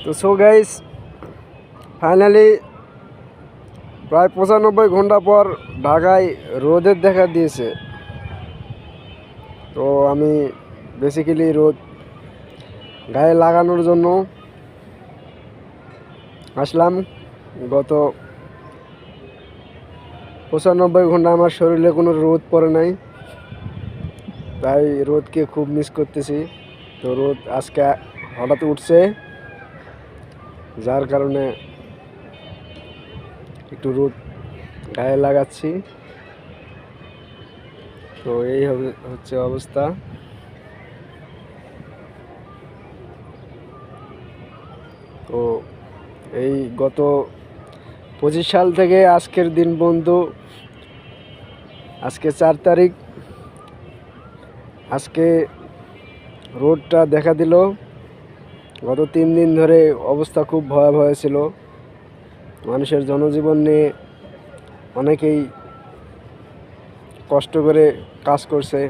তো so guys, finally প্রায় 95 ঘন্টা পর ঢাকায় রোদের দেখা দিয়েছে। তো আমি বেসিক্যালি রোদ গায়ে লাগানোর জন্য আসলাম। গত 95 ঘন্টা আমার শরীরে কোনো রোদ পড়ে নাই, তাই রোদকে খুব মিস করতেছি। তো রোদ আজকে হঠাৎ উঠছে, যার কারণে একটু রোদ গায়ে লাগাচ্ছি। তো এই হচ্ছে অবস্থা। তো এই গত 25 সাল থেকে আজকের দিন বন্ধু, আজকে 4 তারিখ, আজকে রোদটা দেখা দিল। গত 3 দিন ধরে অবস্থা খুব ভয়াবহ ছিল। মানুষের জনজীবন নিয়ে অনেকেই কষ্ট করে কাজ করছে।